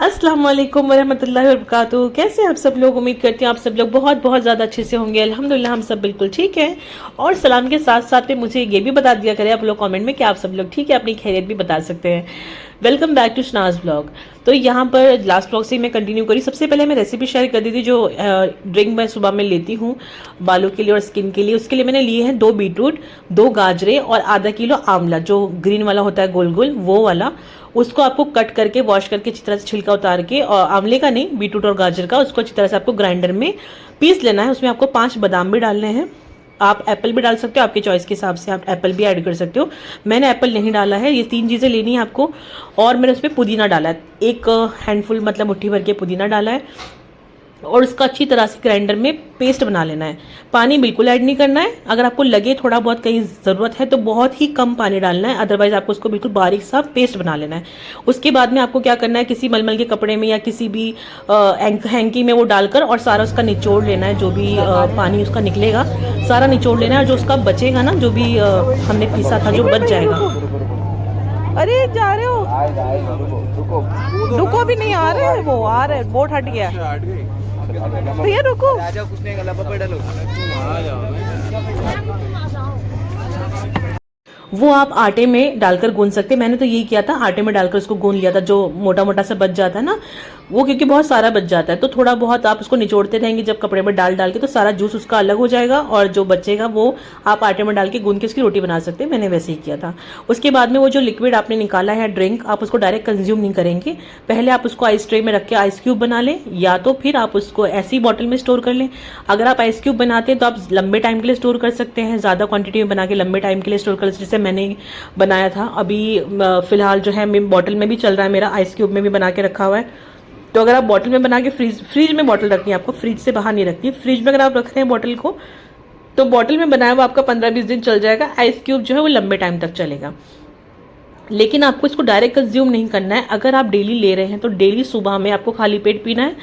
अस्सलाम वालेकुम वरहमतुल्लाहि वबरकातुहू। कैसे आप सब लोग? उम्मीद करती हूँ आप सब लोग बहुत बहुत ज़्यादा अच्छे से होंगे। अल्हम्दुलिल्लाह हम सब बिल्कुल ठीक है। और सलाम के साथ साथ में मुझे ये भी बता दिया करें आप लोग कमेंट में कि आप सब लोग ठीक है, अपनी खैरियत भी बता सकते हैं। Welcome back to Shanaz blog. तो यहाँ पर लास्ट ब्लॉग से मैं कंटिन्यू करी। सबसे पहले मैं रेसिपी शेयर कर दी थी जो ड्रिंक मैं सुबह में लेती हूँ बालों के लिए और स्किन के लिए। उसके लिए मैंने लिए हैं 2 बीटरूट, 2 गाजरे और आधा किलो आंवला, जो ग्रीन वाला होता है गोल गोल वो वाला। उसको आपको कट करके वॉश करके अच्छी तरह से छिलका उतार के, और आंवले का नहीं, बीटरूट और गाजर का, उसको अच्छी तरह से आपको ग्राइंडर में पीस लेना है। उसमें आपको 5 बादाम भी डालने हैं। आप एप्पल भी डाल सकते हो, आपकी चॉइस के हिसाब से आप एप्पल भी ऐड कर सकते हो। मैंने एप्पल नहीं डाला है। ये 3 चीज़ें लेनी है आपको। और मैंने उसमें पुदीना डाला है, 1 हैंडफुल मतलब मुट्ठी भर के पुदीना डाला है। और उसका अच्छी तरह से ग्राइंडर में पेस्ट बना लेना है। पानी बिल्कुल ऐड नहीं करना है। अगर आपको लगे थोड़ा बहुत कहीं ज़रूरत है तो बहुत ही कम पानी डालना है, अदरवाइज आपको उसको बिल्कुल बारीक सा पेस्ट बना लेना है। उसके बाद में आपको क्या करना है, किसी मलमल के कपड़े में या किसी भी हैंकी में वो डालकर और सारा उसका निचोड़ लेना है। जो भी पानी उसका निकलेगा सारा निचोड़ लेना है। जो उसका बचेगा ना, जो भी हमने पीसा था जो बच जाएगा। अरे जा रहे हो? रुको भी नहीं, आ रहे हैं, वो आ रहे हैं, बोट हट गया भैया, रुको। वो आप आटे में डालकर गूंद सकते हैं। मैंने तो यही किया था, आटे में डालकर उसको गूंद लिया था। जो मोटा मोटा सा बच जाता है ना वो, क्योंकि बहुत सारा बच जाता है तो थोड़ा बहुत आप उसको निचोड़ते रहेंगे जब कपड़े में डाल डाल के, तो सारा जूस उसका अलग हो जाएगा और जो बचेगा वो आप आटे में डाल के गूंद के उसकी रोटी बना सकते हैं। मैंने वैसे ही किया था। उसके बाद में वो जो लिक्विड आपने निकाला है ड्रिंक, आप उसको डायरेक्ट कंज्यूम नहीं करेंगे। पहले आप उसको आइस ट्रे में रख के आइस क्यूब बना लें, या तो फिर आप उसको ऐसी बॉटल में स्टोर कर लें। अगर आप आइस क्यूब बनाते हैं तो आप लंबे टाइम के लिए स्टोर कर सकते हैं, ज़्यादा क्वांटिटी में बना के लंबे टाइम के लिए स्टोर कर, जैसे मैंने बनाया था। अभी फिलहाल जो है बॉटल में भी चल रहा है मेरा, आइस क्यूब में भी बना के रखा हुआ है। तो अगर आप बॉटल में बना के फ्रिज में बॉटल रखनी है आपको, फ्रिज से बाहर नहीं रखनी। फ्रिज में अगर आप रख रहे हैं बॉटल को तो बॉटल में बनाया हुआ आपका 15-20 दिन चल जाएगा। आइस क्यूब जो है वो लंबे टाइम तक चलेगा। लेकिन आपको इसको डायरेक्ट कंज्यूम नहीं करना है। अगर आप डेली ले रहे हैं तो डेली सुबह में आपको खाली पेट पीना है।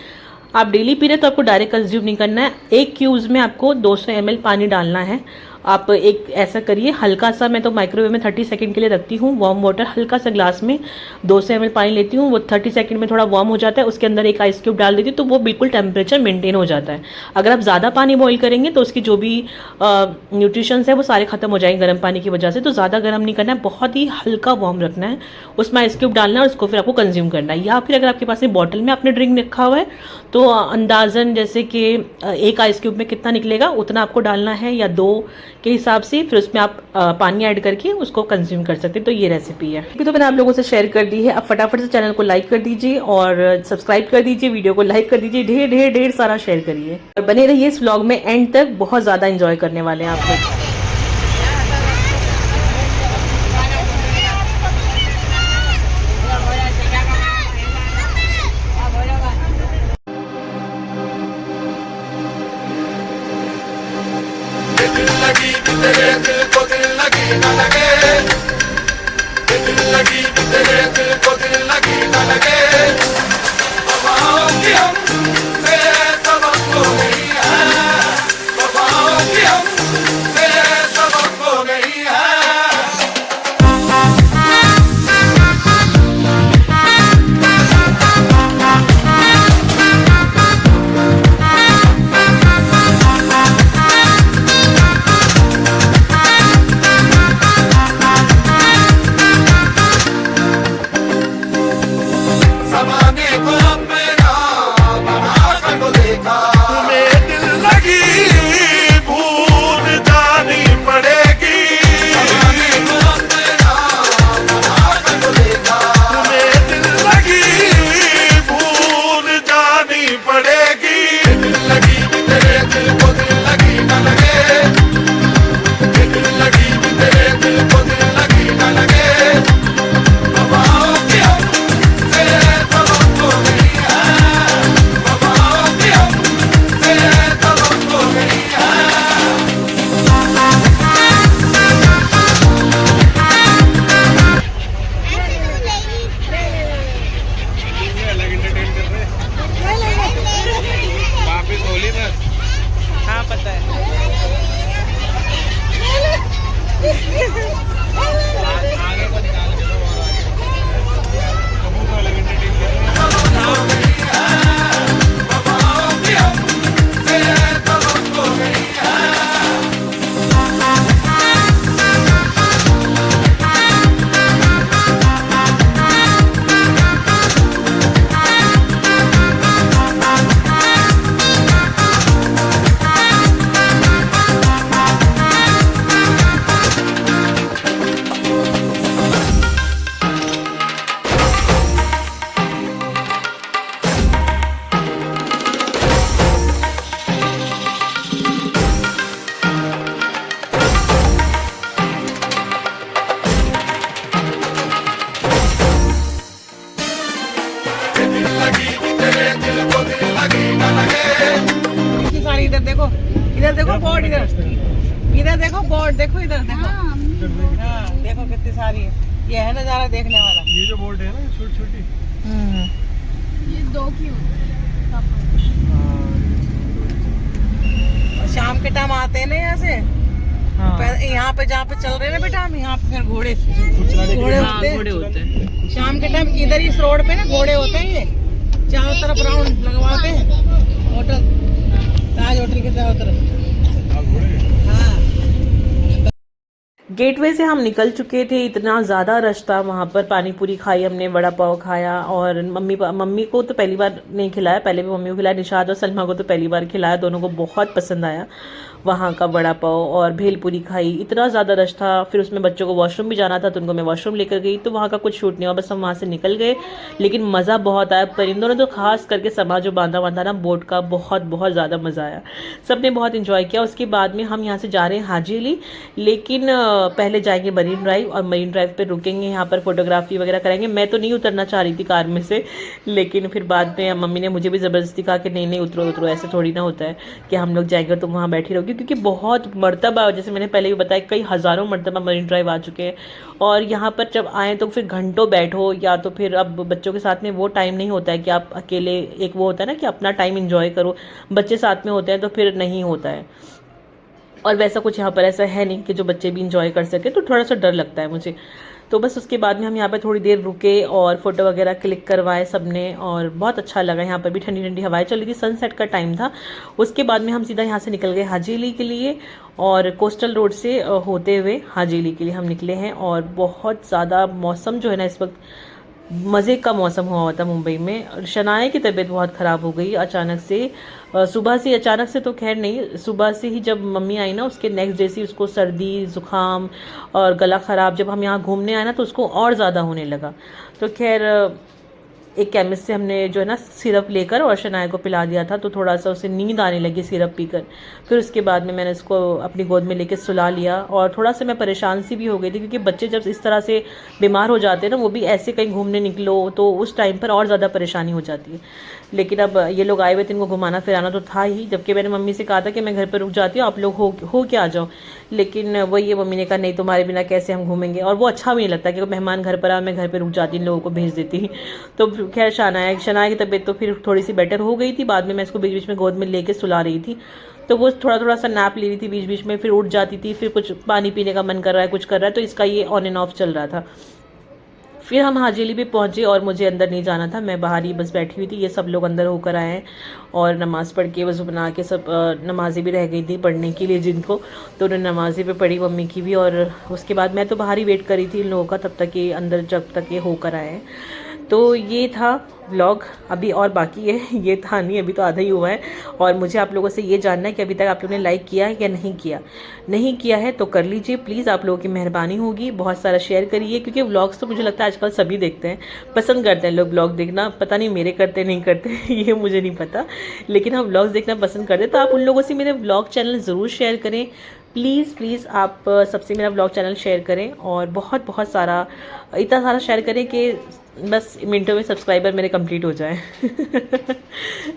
आप डेली पी रहे हैं तो आपको डायरेक्ट कंज्यूम नहीं करना है। 1 क्यूब्स में आपको 200 ml पानी डालना है। आप एक ऐसा करिए, हल्का सा, मैं तो माइक्रोवेव में 30 सेकंड के लिए रखती हूँ। वार्म वाटर हल्का सा ग्लास में 200 ml पानी लेती हूँ, वो 30 सेकंड में थोड़ा वार्म हो जाता है। उसके अंदर एक आइस क्यूब डाल देती हूँ तो वो बिल्कुल टेम्परेचर मेंटेन हो जाता है। अगर आप ज़्यादा पानी बॉईल करेंगे तो उसकी जो भी न्यूट्रिशंस है वो सारे खत्म हो जाएंगे गर्म पानी की वजह से। तो ज़्यादा गर्म नहीं करना है, बहुत ही हल्का वार्म रखना है। उसमें आइस क्यूब डालना है और उसको फिर आपको कंज्यूम करना है। या फिर अगर आपके पास बॉटल में आपने ड्रिंक रखा हुआ है तो अंदाजन जैसे कि 1 आइस क्यूब में कितना निकलेगा उतना आपको डालना है, या 2 के हिसाब से। फिर उसमें आप पानी ऐड करके उसको कंज्यूम कर सकते हैं। तो ये रेसिपी है, तो मैंने आप लोगों से शेयर कर दी है। अब फटाफट से चैनल को लाइक कर दीजिए और सब्सक्राइब कर दीजिए, वीडियो को लाइक कर दीजिए, ढेर ढेर ढेर सारा शेयर करिए और बने रहिए इस व्लॉग में एंड तक। बहुत ज़्यादा इंजॉय करने वाले हैं आप लोग। लगी तेरे दिल को दिल लगी न लगे, दिल लगी तेरे दिल को दिल लगी न लगे। वफाओं की हमसे तवक्को नहीं है, वफाओं की हमसे तवक्को नहीं है। हाँ पता है। आगे को निकाल लगे कितनी सारी इधर देखो बोर्ड इधर देखो बोर्ड देखो इधर देखो हाँ देखो कितनी सारी है। ये है नजारा देखने वाला। ये जो बोर्ड है ना छोटी छोटी, ये 2 की होती है। और शाम के टाइम आते हैं ना यहाँ से। यहाँ पे जहाँ पे चल रहे हैं ना बेटा हम, यहाँ पे फिर घोड़े होते हैं शाम के टाइम। इधर इस रोड पे ना घोड़े होते हैं, ये चारों तरफ राउंड लगवाते हैं। होटल ताज होटल के चारों तरफ। हाँ गेटवे से हम निकल चुके थे, इतना ज़्यादा रश था वहाँ पर। पानी पूरी खाई हमने, वड़ा पाव खाया, और मम्मी को तो पहली बार नहीं खिलाया, पहले भी मम्मी को खिलाया। निशाद और सलमा को तो पहली बार खिलाया, दोनों को बहुत पसंद आया वहाँ का वड़ा पाव और भेलपूरी खाई। इतना ज़्यादा रश था, फिर उसमें बच्चों को वॉशरूम भी जाना था तो उनको मैं वॉशरूम लेकर गई, तो वहाँ का कुछ शूट नहीं हुआ, बस हम वहाँ से निकल गए। लेकिन मज़ा बहुत आया। परिंदों ने तो खास करके समा जो बांधा ना बोट का, बहुत बहुत ज़्यादा मज़ा आया, सबने बहुत इन्जॉय किया। उसके बाद में हम यहाँ से जा रहे हैं हाजी अली, लेकिन पहले जाएंगे मरीन ड्राइव, और मरीन ड्राइव पर रुकेंगे, यहाँ पर फोटोग्राफी वगैरह करेंगे। मैं तो नहीं उतरना चाह रही थी कार में से, लेकिन फिर बाद में मम्मी ने मुझे भी ज़बरदस्ती कहा कि नहीं उतरो, ऐसे थोड़ी ना होता है कि हम लोग जाएंगे तो वहाँ बैठी रहोगी, क्योंकि बहुत मरतबा, जैसे मैंने पहले भी बताया, कई हज़ारों मरतबा मरीन ड्राइव आ चुके हैं। और यहाँ पर जब आएँ तो फिर घंटों बैठो, या तो फिर अब बच्चों के साथ में वो टाइम नहीं होता है कि आप अकेले, एक वो होता है ना कि अपना टाइम इंजॉय करो, बच्चे साथ में होते हैं तो फिर नहीं होता है। और वैसा कुछ यहाँ पर ऐसा है नहीं कि जो बच्चे भी इंजॉय कर सके, तो थोड़ा सा डर लगता है मुझे। तो बस उसके बाद में हम यहाँ पे थोड़ी देर रुके और फोटो वगैरह क्लिक करवाए सबने, और बहुत अच्छा लगा। यहाँ पर भी ठंडी ठंडी हवाएं चल रही थी, सनसेट का टाइम था। उसके बाद में हम सीधा यहाँ से निकल गए हाजी अली के लिए, और कोस्टल रोड से होते हुए हाजी अली के लिए हम निकले हैं। और बहुत ज़्यादा मौसम जो है ना इस वक्त मज़े का मौसम हुआ था मुंबई में। शनाया की तबीयत बहुत ख़राब हो गई अचानक से, सुबह से, अचानक से तो खैर नहीं, सुबह से ही जब मम्मी आई ना, उसके नेक्स्ट डे से उसको सर्दी ज़ुकाम और गला ख़राब। जब हम यहाँ घूमने आए ना तो उसको और ज़्यादा होने लगा। तो खैर एक केमिस्ट से हमने जो है ना सिरप लेकर और शनाया को पिला दिया था, तो थोड़ा सा उसे नींद आने लगी सिरप पीकर। फिर उसके बाद में मैंने उसको अपनी गोद में लेकर सुला लिया। और थोड़ा सा मैं परेशान सी भी हो गई थी, क्योंकि बच्चे जब इस तरह से बीमार हो जाते हैं ना, वो भी ऐसे कहीं घूमने निकलो, तो उस टाइम पर और ज़्यादा परेशानी हो जाती है। लेकिन अब ये लोग आए हुए थे, इनको घुमाना फिराना तो था ही, जबकि मैंने मम्मी से कहा था कि मैं घर पर रुक जाती हूँ, आप लोग हो के आ जाओ। लेकिन वही मम्मी ने कहा नहीं, तुम्हारे बिना कैसे हम घूमेंगे। और वो अच्छा भी नहीं लगता कि मेहमान घर पर आए, मैं घर पर रुक जाती, इन लोगों को भेज देती। तो खैर शनाया की तबीयत तो फिर थोड़ी सी बेटर हो गई थी। बाद में मैं इसको बीच बीच में गोद में लेके सुला रही थी, तो वो थोड़ा सा नैप ले रही थी बीच बीच में, फिर उठ जाती थी, फिर कुछ पानी पीने का मन कर रहा है, कुछ कर रहा है, तो इसका ये ऑन एंड ऑफ चल रहा था। फिर हम हाजी अली भी पहुँचे, और मुझे अंदर नहीं जाना था, मैं बाहर ही बस बैठी हुई थी। ये सब लोग अंदर होकर आए हैं, और नमाज़ पढ़ के वज़ू बना के सब नमाज़ें भी रह गई थी पढ़ने के लिए जिनको, तो उन्होंने नमाज़ें भी पढ़ी, मम्मी की भी। और उसके बाद मैं तो बाहर ही वेट कर रही थी इन लोगों का, तब तक ये अंदर जब तक ये होकर आए हैं। तो ये था व्लॉग, अभी और बाकी है, ये था नहीं, अभी तो आधा ही हुआ है। और मुझे आप लोगों से ये जानना है कि अभी तक आप लोगों ने लाइक किया है या नहीं किया है तो कर लीजिए प्लीज़, आप लोगों की मेहरबानी होगी। बहुत सारा शेयर करिए, क्योंकि व्लॉग्स तो मुझे लगता है आजकल सभी देखते हैं, पसंद करते हैं लोग व्लॉग देखना। पता नहीं मेरे करते नहीं करते ये मुझे नहीं पता, लेकिन हम व्लॉग्स देखना पसंद करते हैं। तो आप उन लोगों से मेरे व्लॉग चैनल ज़रूर शेयर करें, प्लीज़ आप सबसे मेरा व्लॉग चैनल शेयर करें, और बहुत सारा, इतना सारा शेयर करें कि बस मिनटों में सब्सक्राइबर मेरे कंप्लीट हो जाए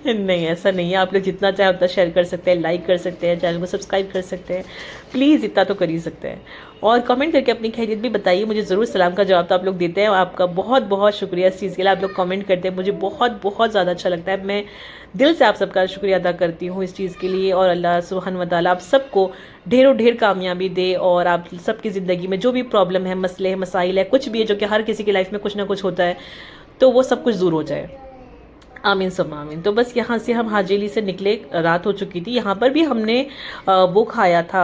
नहीं, ऐसा नहीं है, आप लोग जितना चाहे उतना शेयर कर सकते हैं, लाइक कर सकते हैं, चैनल को सब्सक्राइब कर सकते हैं, प्लीज़ इतना तो कर ही सकते हैं। और कमेंट करके अपनी खैरियत भी बताइए, मुझे ज़रूर सलाम का जवाब तो आप लोग देते हैं, आपका बहुत शुक्रिया इस चीज़ के लिए। आप लोग कमेंट करते हैं, मुझे बहुत ज़्यादा अच्छा लगता है। मैं दिल से आप सबका शुक्रिया अदा करती हूँ इस चीज़ के लिए। और अल्लाह सुब्हान व तआला आप सबको ढेर कामयाबी दे, और आप सबकी ज़िंदगी में जो भी प्रॉब्लम है, मसले हैं, मसाइल है, कुछ भी है, जो कि हर किसी की लाइफ में कुछ ना कुछ होता है, तो वो सब कुछ दूर हो जाए, आमीन सब आमीन। तो बस यहाँ से हम हाजी अली से निकले, रात हो चुकी थी। यहाँ पर भी हमने वो खाया था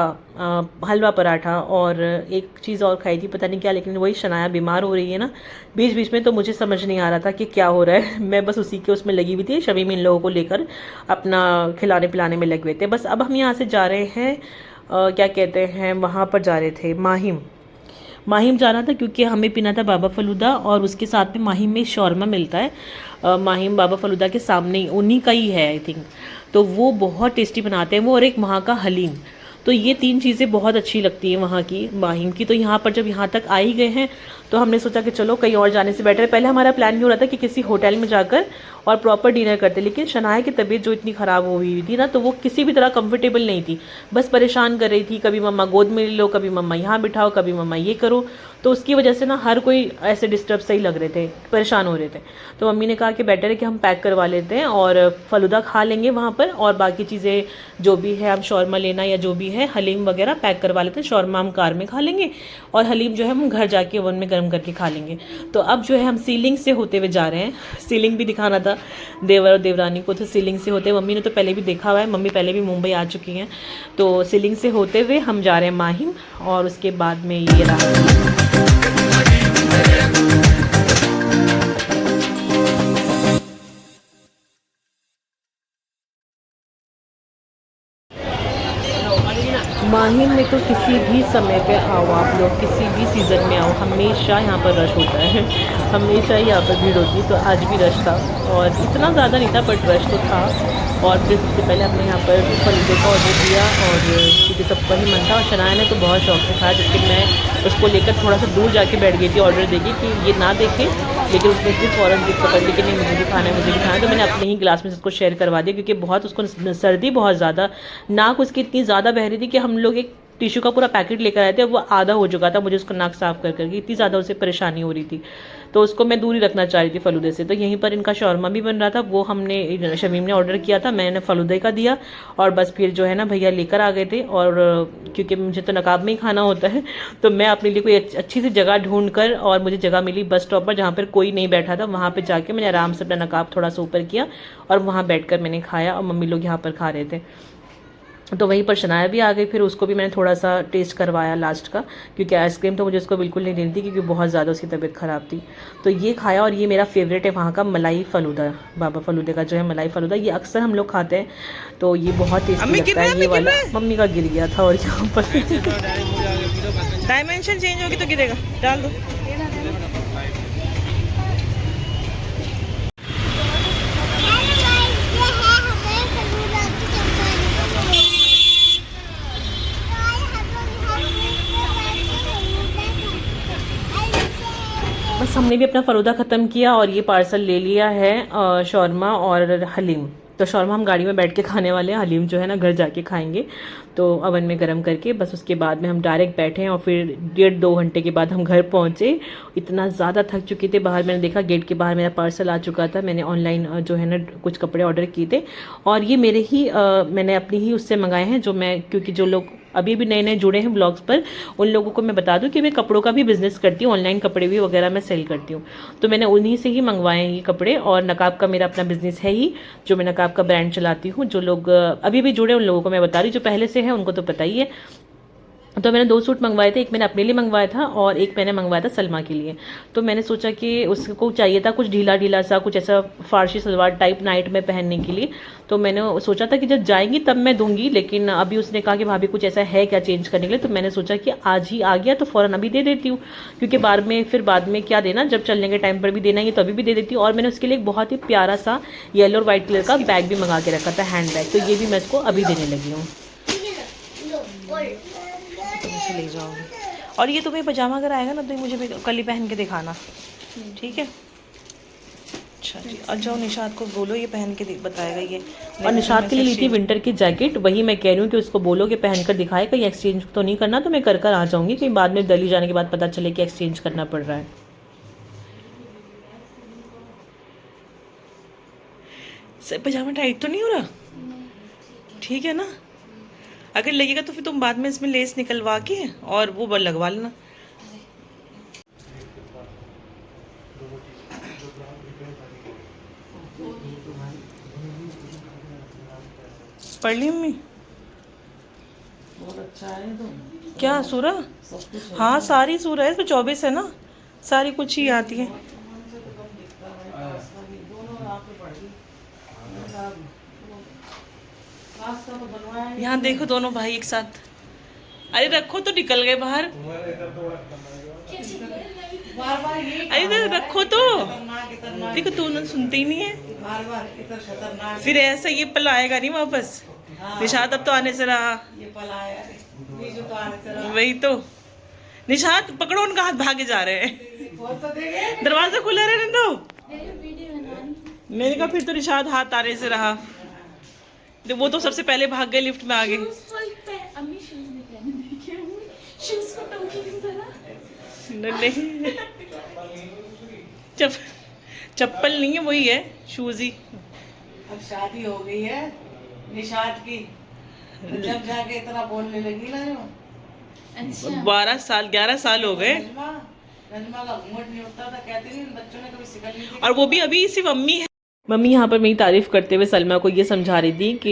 हलवा पराठा, और एक चीज़ और खाई थी, पता नहीं क्या, लेकिन वही शनाया बीमार हो रही है ना बीच बीच में, तो मुझे समझ नहीं आ रहा था कि क्या हो रहा है। मैं बस उसी के उसमें लगी हुई थी, शमीम इन लोगों को लेकर अपना खिलाने पिलाने में लगे हुए थे। बस अब हम यहाँ से जा रहे हैं, क्या कहते हैं, वहाँ पर जा रहे थे माहिम जाना था, क्योंकि हमें पीना था बाबा फलूदा, और उसके साथ में माहिम में शौरमा मिलता है। माहिम बाबा फलूदा के सामने उन्हीं का ही है आई थिंक, तो वो बहुत टेस्टी बनाते हैं वो, और एक वहाँ का हलीम। तो ये 3 चीज़ें बहुत अच्छी लगती हैं वहाँ की, माहिम की। तो यहाँ पर जब यहाँ तक आ ही गए हैं तो हमने सोचा कि चलो कहीं और जाने से बेटर है। पहले हमारा प्लान ये हो रहा था कि किसी होटल में जाकर और प्रॉपर डिनर करते, लेकिन शनाया की तबीयत जो इतनी ख़राब हो हुई थी ना, तो वो किसी भी तरह कंफर्टेबल नहीं थी, बस परेशान कर रही थी। कभी मम्मा गोद में ले लो, कभी मम्मा यहाँ बिठाओ, कभी मम्मा ये करो। तो उसकी वजह से ना हर कोई ऐसे डिस्टर्ब सही लग रहे थे, परेशान हो रहे थे। तो मम्मी ने कहा कि बेटर है कि हम पैक करवा लेते हैं और फलूदा खा लेंगे वहाँ पर, और बाकी चीज़ें जो भी है, हम शौरमा लेना या जो भी है, हलीम वगैरह पैक करवा लेते हैं। शौरमा हम कार में खा लेंगे और हलीम जो है हम घर जाके ओवन में गर्म करके खा लेंगे। तो अब जो है हम सीलिंग से होते हुए जा रहे हैं। सीलिंग भी दिखाना था देवर और देवरानी को, तो सीलिंग से होते, मम्मी ने तो पहले भी देखा हुआ है, मम्मी पहले भी मुंबई आ चुकी हैं। तो सीलिंग से होते हुए हम जा रहे हैं माहिम, और उसके बाद में ये रहा। माहिम में तो किसी भी समय पे आओ आप लोग, किसी भी सीज़न में आओ, हमेशा यहाँ पर रश होता है, हमेशा ही यहाँ पर भीड़ होती है। तो आज भी रश था, और इतना ज़्यादा नहीं था बट रश तो था। और फिर सबसे पहले हमने यहाँ पर फलूदे का ऑर्डर दिया, और क्योंकि सबका ही मन था, और शनाया ने तो बहुत शौक से खाया, जबकि मैं उसको लेकर थोड़ा सा दूर जाके बैठ गई थी ऑर्डर देके कि ये ना देखे, लेकिन उसने फिर फ़ौरन जिद पकड़ ली कि नहीं मुझे भी खाना है, मुझे भी खाना है। तो मैंने अपने ही गिलास में उसको शेयर करवा दिया, क्योंकि बहुत उसको सर्दी बहुत ज़्यादा, नाक उसकी इतनी ज़्यादा बह रही थी कि हम लोग एक टिश्यू का पूरा पैकेट लेकर आए थे, वो आधा हो चुका था, मुझे उसको नाक साफ कर करके इतनी ज़्यादा उसे परेशानी हो रही थी। तो उसको मैं दूर ही रखना चाह रही थी फलूदे से। तो यहीं पर इनका शौरमा भी बन रहा था, वो हमने शमीम ने ऑर्डर किया था, मैंने फलूदे का दिया, और बस फिर जो है ना भैया लेकर आ गए थे। और क्योंकि मुझे तो नकाब में ही खाना होता है, तो मैं अपने लिए कोई अच्छी सी जगह ढूंढ कर, और मुझे जगह मिली बस स्टॉप पर जहाँ पर कोई नहीं बैठा था, वहाँ पर जाके मैंने आराम से अपना नकाब थोड़ा सा ऊपर किया और वहाँ बैठ कर मैंने खाया, और मम्मी लोग यहाँ पर खा रहे थे। तो वहीं पर शनाया भी आ गई, फिर उसको भी मैंने थोड़ा सा टेस्ट करवाया लास्ट का, क्योंकि आइसक्रीम तो मुझे उसको बिल्कुल नहीं देनी थी, क्योंकि बहुत ज़्यादा उसकी तबीयत ख़राब थी। तो ये खाया, और ये मेरा फेवरेट है वहाँ का मलाई फ़लूदा, बाबा फ़लूदे का जो है मलाई फ़लूदा, ये अक्सर हम लोग खाते हैं, तो ये बहुत टेस्टी लगता है। ये वाला मम्मी का गिर गया था, और यहाँ पर डायमेंशन चेंज होगी तो गिरेगा, डाल दो। बस हमने भी अपना फ़लूदा ख़त्म किया, और ये पार्सल ले लिया है शौरमा और हलीम। तो शौरमा हम गाड़ी में बैठ के खाने वाले हैं, हलीम जो है ना घर जाके खाएंगे, तो ओवन में गर्म करके। बस उसके बाद में हम डायरेक्ट बैठे हैं, और फिर 1.5-2 घंटे के बाद हम घर पहुंचे। इतना ज़्यादा थक चुके थे, बाहर मैंने देखा गेट के बाहर मेरा पार्सल आ चुका था, मैंने ऑनलाइन जो है ना कुछ कपड़े ऑर्डर किए थे, और ये मेरे ही मैंने अपनी ही उससे मंगाए हैं, जो मैं, क्योंकि जो लोग अभी भी नए नए जुड़े हैं ब्लॉग्स पर, उन लोगों को मैं बता दूं कि मैं कपड़ों का भी बिज़नेस करती हूँ, ऑनलाइन कपड़े भी वगैरह मैं सेल करती हूँ। तो मैंने उन्हीं से ही मंगवाए हैं ये कपड़े, और नकाब का मेरा अपना बिज़नेस है ही, जो मैं नकाब का ब्रांड चलाती हूँ। जो लोग अभी भी जुड़े उन लोगों को मैं बता रही हूँ, जो पहले से है उनको तो पता ही है। तो मैंने 2 सूट मंगवाए थे, एक मैंने अपने लिए मंगवाया था और एक मैंने मंगवाया था सलमा के लिए। तो मैंने सोचा कि उसको चाहिए था कुछ ढीला ढीला सा, कुछ ऐसा फारसी सलवार टाइप नाइट में पहनने के लिए। तो मैंने सोचा था कि जब जाएंगी तब मैं दूंगी, लेकिन अभी उसने कहा कि भाभी कुछ ऐसा है क्या चेंज करने के लिए। तो मैंने सोचा कि आज ही आ गया तो फ़ौरन अभी दे देती हूँ, क्योंकि बाद में क्या देना, जब चलने के टाइम पर भी देना ही तो अभी भी दे देती हूँ। और मैंने उसके लिए एक बहुत ही प्यारा सा येलो और वाइट कलर का बैग भी मंगा के रखा था, हैंड बैग, तो ये भी मैं इसको अभी देने लगी हूँ। ले जाओगे, और ये तुम्हें पजामा अगर आएगा ना तो मुझे भी कल ही पहन के दिखाना, ठीक है? अच्छा जी, और जाओ निशात को बोलो ये पहन के बताएगा ये। और निशात के लिए ली थी विंटर की जैकेट, वही मैं कह रही हूँ कि उसको बोलो कि पहनकर दिखाए, कहीं एक्सचेंज तो नहीं करना, तो मैं कर आ जाऊंगी, कहीं बाद में दिल्ली जाने के बाद पता चले कि एक्सचेंज करना पड़ रहा है। सर पजामा टाइट तो नहीं हो रहा? ठीक है ना? अगर लगेगा तो फिर तुम बाद में इसमें लेस निकलवा के और वो लगवा लेना। पढ़ ली मम्मी? बहुत अच्छा है। तो क्या सूरा? हाँ सारी सूरा है, इसमें 24 है ना, सारी कुछ ही आती है। यहाँ देखो दोनों भाई एक साथ, अरे रखो तो निकल गए बाहर, अरे रखो तो, देखो दोनों सुनते ही नहीं है, फिर ऐसा ये पल आएगा नहीं वापस। निशात अब तो आने से रहा, वही तो निशात पकड़ो उनका हाथ, भागे जा रहे हैं। दरवाजा खुला रहने दो। मैंने कहा फिर तो निशात हाथ आने से रहा, तो वो तो सबसे पहले भाग गए, लिफ्ट में आ गए। नहीं चप्पल नहीं है, वही है शूज ही। अब शादी हो गई है निशात की, जब जाके इतना बोलने लगी ना, जो 12 साल 11 साल हो गए, नजमा का घूंघट नहीं उठता था, कहती नहीं बच्चों ने कभी सिखा नहीं थी। और वो भी अभी सिर्फ अम्मी है। मम्मी यहाँ पर मेरी तारीफ़ करते हुए सलमा को ये समझा रही थी कि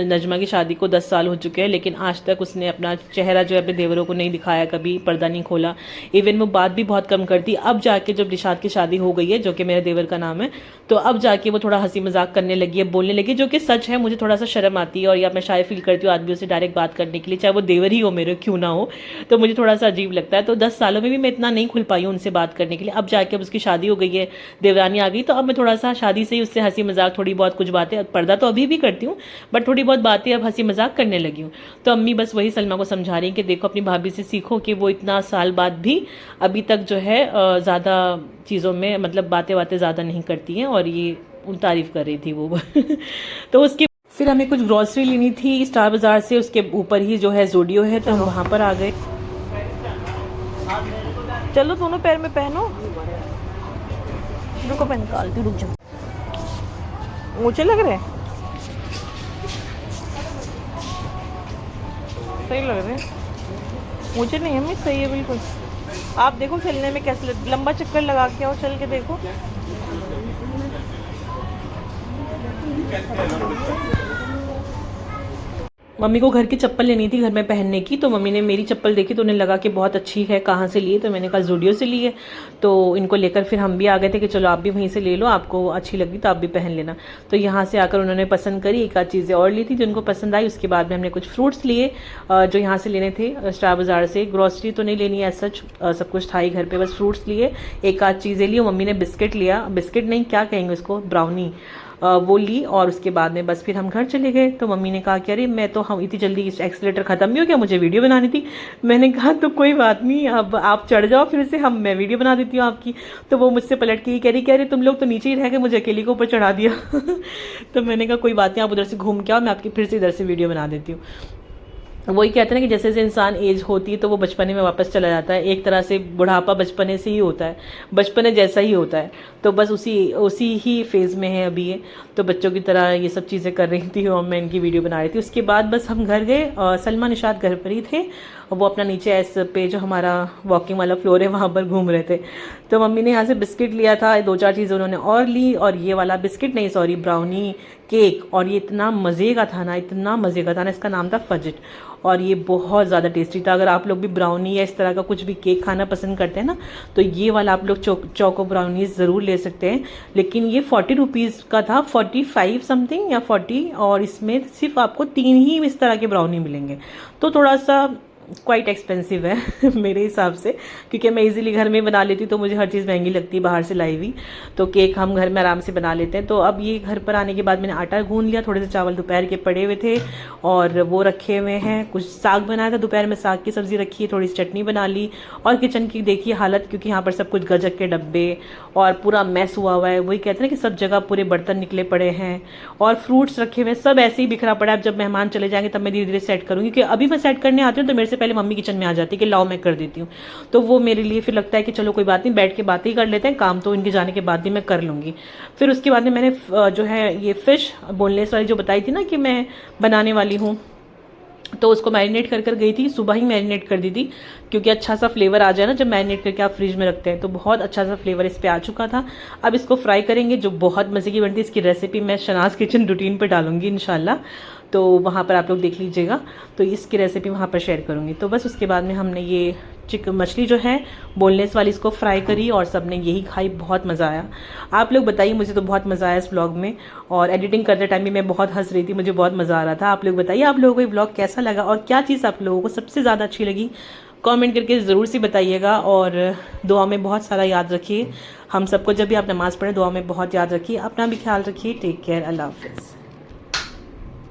नजमा की शादी को 10 साल हो चुके हैं, लेकिन आज तक उसने अपना चेहरा जो है अपने देवरों को नहीं दिखाया, कभी पर्दा नहीं खोला, इवन वो बात भी बहुत कम करती। अब जाके जब निशात की शादी हो गई है, जो कि मेरे देवर का नाम है, तो अब जाके वो थोड़ा हंसी मजाक करने लगी है, बोलने लगी, जो कि सच है। मुझे थोड़ा सा शर्म आती है और या मैं शायद फील करती हूँ आदमियों से डायरेक्ट बात करने के लिए, चाहे वो देवर ही हो मेरे, क्यों ना हो, तो मुझे थोड़ा सा अजीब लगता है। तो 10 सालों में भी मैं इतना नहीं खुल पाई हूँ उनसे बात करने के लिए। अब जाके अब उसकी शादी हो गई है, देवरानी आ गई, तो अब मैं थोड़ा सा शादी से ही उससे हंसी मजाक, थोड़ी बहुत कुछ बातें, पर्दा तो अभी भी करती हूँ, बट थोड़ी बहुत बातें अब हंसी मजाक करने लगी हूँ। तो अम्मी बस वही सलमा को समझा रही हैं कि देखो अपनी भाभी से सीखो कि वो इतना साल बाद भी अभी तक जो है ज़्यादा चीज़ों में मतलब बातें ज़्यादा नहीं करती हैं, और ये उन तारीफ़ कर रही थी वो। तो उसके फिर हमें कुछ ग्रॉसरी लेनी थी स्टार बाज़ार से, उसके ऊपर ही जो है ज़ूडियो है, तो हम वहाँ पर आ गए। चलो दोनों पैर में पहनो, रुको मैं निकालती, रुक जाओ, ऊंचे लग रहे हैं, सही लग रहे हैं, ऊंचे नहीं है, सही है बिल्कुल। आप देखो चलने में कैसे, लंबा चक्कर लगा के आओ, चल के देखो। मम्मी को घर की चप्पल लेनी थी घर में पहनने की, तो मम्मी ने मेरी चप्पल देखी तो उन्हें लगा कि बहुत अच्छी है, कहाँ से लिए, तो मैंने कहा ज़ूडियो से ली है। तो इनको लेकर फिर हम भी आ गए थे कि चलो आप भी वहीं से ले लो, आपको अच्छी लगी तो आप भी पहन लेना। तो यहाँ से आकर उन्होंने पसंद करी, एक आध चीज़ें और ली थी जो उनको पसंद आई। उसके बाद में हमने कुछ फ्रूट्स लिए जो यहाँ से लेने थे स्टार बाज़ार से। ग्रॉसरी तो नहीं लेनी है सच, सब कुछ था ही घर पर, बस फ्रूट्स लिए, एक आध चीज़ें ली। मम्मी ने बिस्किट लिया, बिस्किट नहीं क्या कहेंगे उसको, ब्राउनी, वो ली। और उसके बाद में बस फिर हम घर चले गए। तो मम्मी ने कहा कि अरे मैं तो, हम इतनी जल्दी एक्सीलेटर ख़त्म भी हो गया, मुझे वीडियो बनानी थी। मैंने कहा तो कोई बात नहीं, अब आप चढ़ जाओ फिर से, मैं वीडियो बना देती हूँ आपकी। तो वो मुझसे पलट के कह रही तुम लोग तो नीचे ही रह गए, मुझे अकेली को ऊपर चढ़ा दिया। तो मैंने कहा कोई बात नहीं, आप उधर से घूम के आओ, मैं आपकी फिर से इधर से वीडियो बना देती हूँ। वही कहते हैं ना कि जैसे जैसे इंसान एज होती है तो वो बचपने में वापस चला जाता है। एक तरह से बुढ़ापा बचपने से ही होता है, बचपने जैसा ही होता है। तो बस उसी ही फेज़ में है अभी ये। तो बच्चों की तरह ये सब चीज़ें कर रही थी और मैं इनकी वीडियो बना रही थी। उसके बाद बस हम घर गए, सलमा निशात घर पर ही थे, वो अपना नीचे एस पे जो हमारा वॉकिंग वाला फ्लोर है वहाँ पर घूम रहे थे। तो मम्मी ने यहाँ से बिस्किट लिया था, 2-4 चीज़ें उन्होंने और ली, और ये वाला बिस्किट नहीं सॉरी ब्राउनी केक, और ये इतना मज़े का था ना, इतना मज़े का था ना, इसका नाम था फजिट, और ये बहुत ज़्यादा टेस्टी था। अगर आप लोग भी ब्राउनी या इस तरह का कुछ भी केक खाना पसंद करते हैं ना, तो ये वाला आप लोग चोको ब्राउनीज ज़रूर ले सकते हैं। लेकिन ये 40 रुपीज़ का था, 45 समथिंग या 40, और इसमें सिर्फ आपको 3 ही इस तरह के ब्राउनी मिलेंगे। तो थोड़ा सा क्वाइट एक्सपेंसिव है मेरे हिसाब से, क्योंकि मैं इजीली घर में बना लेती तो मुझे हर चीज़ महंगी लगती है बाहर से लाई हुई। तो केक हम घर में आराम से बना लेते हैं। तो अब ये घर पर आने के बाद मैंने आटा गूंद लिया, थोड़े से चावल दोपहर के पड़े हुए थे और वो रखे हुए हैं। कुछ साग बनाया था दोपहर में, साग की सब्ज़ी रखी है, थोड़ी सी चटनी बना ली। और किचन की देखिए हालत, क्योंकि यहाँ पर सब कुछ गजक के डब्बे और पूरा मैस हुआ हुआ है। वही कहते हैं कि सब जगह पूरे बर्तन निकले पड़े हैं और फ्रूट्स रखे हुए, सब ऐसे ही बिखरा पड़ा है। अब जब मेहमान चले जाएंगे तब मैं धीरे धीरे सेट करूँगी, क्योंकि अभी मैं सेट करने आती हूँ तो मेरे से पहले मम्मी किचन में आ जाती है कि लाओ मैं कर देती हूँ। तो वो मेरे लिए फिर लगता है कि चलो कोई बात नहीं, बैठ के बातें ही कर लेते हैं, काम तो इनके जाने के बाद भी मैं कर लूँगी। फिर उसके बाद में मैंने जो है ये फ़िश बोनलेस वाली जो बताई थी ना कि मैं बनाने वाली हूँ, तो उसको मैरिनेट कर गई थी, सुबह ही मैरिनेट कर दी थी, क्योंकि अच्छा सा फ्लेवर आ जाए ना जब मैरिनेट करके आप फ्रिज में रखते हैं, तो बहुत अच्छा सा फ्लेवर इस पे आ चुका था। अब इसको फ्राई करेंगे, जो बहुत मज़े की बनती है। इसकी रेसिपी मैं शनाज किचन रूटीन पे डालूंगी इंशाल्लाह, तो वहाँ पर आप लोग देख लीजिएगा। तो इसकी रेसिपी वहाँ पर शेयर करूँगी। तो बस उसके बाद में हमने ये मछली जो है बोनलेस वाली, इसको फ्राई करी और सब ने यही खाई, बहुत मज़ा आया। आप लोग बताइए, मुझे तो बहुत मज़ा आया इस व्लॉग में, और एडिटिंग करते टाइम भी मैं बहुत हंस रही थी, मुझे बहुत मज़ा आ रहा था। आप लोग बताइए आप लोगों को ये व्लॉग कैसा लगा और क्या चीज़ आप लोगों को सबसे ज़्यादा अच्छी लगी, कमेंट करके ज़रूर से बताइएगा। और दुआ में बहुत सारा याद रखिए हम सबको, जब भी आप नमाज़ पढ़ें दुआ में बहुत याद रखिए। अपना भी ख्याल रखिए। टेक केयर, अल्लाह हाफ़िज़।